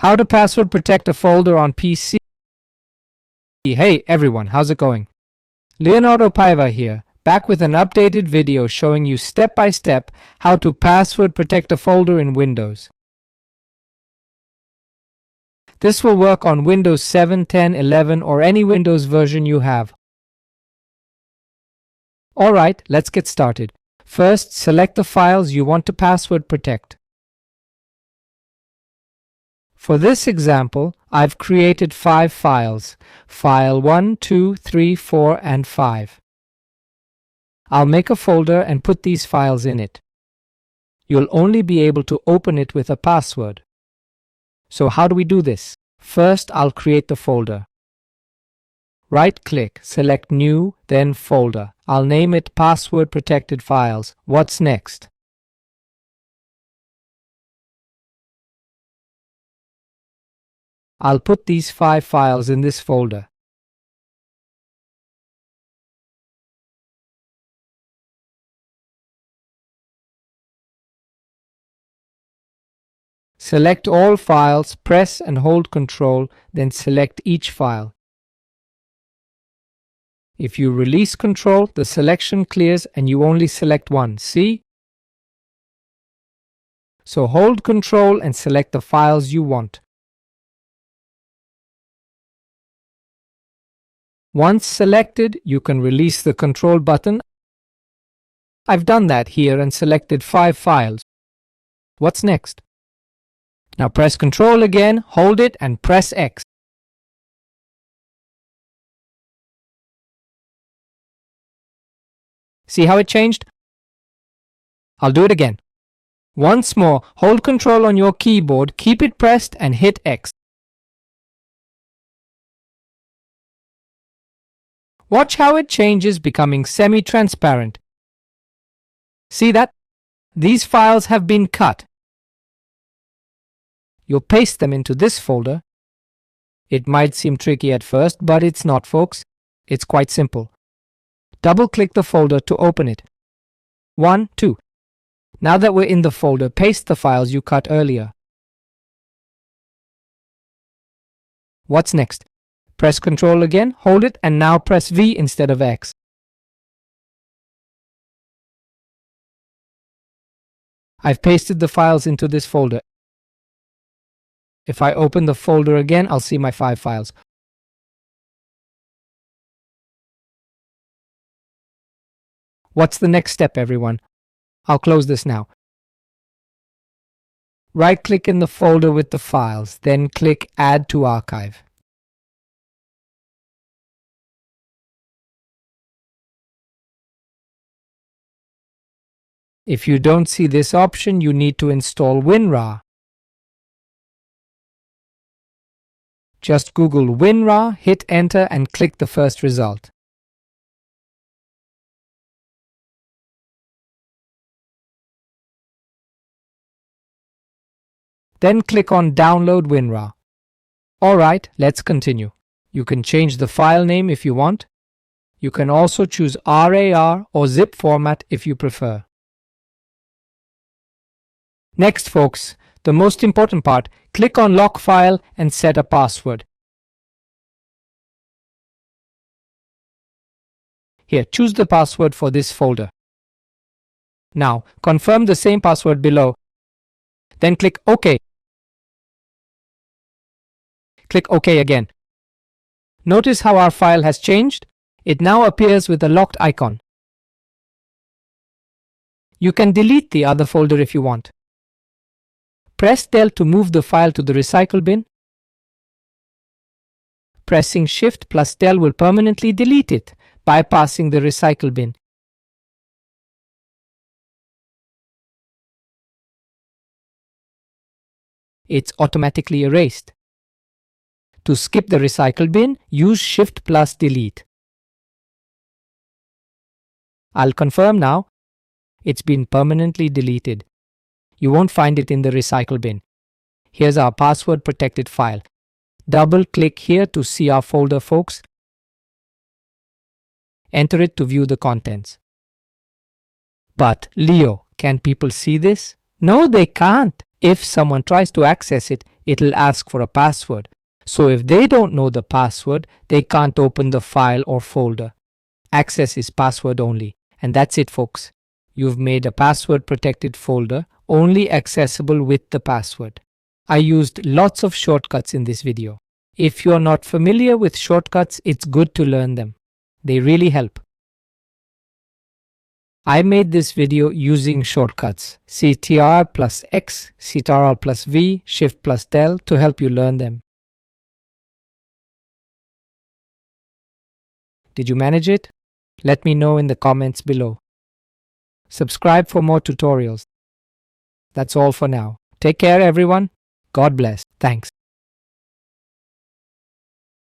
How to password protect a folder on PC. Hey everyone, how's it going? Leonardo Paiva here, back with an updated video showing you step by step how to password protect a folder in Windows. This will work on Windows 7, 10, 11 or any Windows version you have. Alright, let's get started. First, select the files you want to password protect. For this example, I've created 5 files, file 1, 2, 3, 4, and 5. I'll make a folder and put these files in it. You'll only be able to open it with a password. So how do we do this? First, I'll create the folder. Right-click, select New, then Folder. I'll name it Password Protected Files. What's next? I'll put these 5 files in this folder. Select all files, press and hold Ctrl, then select each file. If you release Ctrl, the selection clears and you only select one. See? So hold Ctrl and select the files you want. Once selected, you can release the Control button. I've done that here and selected 5 files. What's next? Now press Ctrl again, hold it and press X. See how it changed? I'll do it again. Once more, hold Ctrl on your keyboard, keep it pressed and hit X. Watch how it changes, becoming semi-transparent. See that? These files have been cut. You'll paste them into this folder. It might seem tricky at first, but it's not, folks. It's quite simple. Double-click the folder to open it. 1, 2. Now that we're in the folder, paste the files you cut earlier. What's next? Press Ctrl again, hold it, and now press V instead of X. I've pasted the files into this folder. If I open the folder again, I'll see my 5 files. What's the next step, everyone? I'll close this now. Right-click in the folder with the files, then click Add to Archive. If you don't see this option, you need to install WinRAR. Just Google WinRAR, hit enter and click the first result. Then click on Download WinRAR. Alright, let's continue. You can change the file name if you want. You can also choose RAR or zip format if you prefer. Next, folks, the most important part, click on Lock File and set a password. Here, choose the password for this folder. Now, confirm the same password below. Then click OK. Click OK again. Notice how our file has changed? It now appears with a locked icon. You can delete the other folder if you want. Press Del to move the file to the recycle bin. Pressing Shift plus Del will permanently delete it, bypassing the recycle bin. It's automatically erased. To skip the recycle bin, use Shift plus Delete. I'll confirm now. It's been permanently deleted. You won't find it in the recycle bin. Here's our password protected file. Double-click here to see our folder, folks. Enter it to view the contents. But, Leo, can people see this? No, they can't. If someone tries to access it, it'll ask for a password. So if they don't know the password, they can't open the file or folder. Access is password only. And that's it, folks. You've made a password protected folder only accessible with the password. I used lots of shortcuts in this video. If you're not familiar with shortcuts, it's good to learn them. They really help. I made this video using shortcuts Ctrl plus X, Ctrl plus V, Shift plus Del to help you learn them. Did you manage it? Let me know in the comments below. Subscribe for more tutorials. That's all for now. Take care, everyone. God bless. Thanks.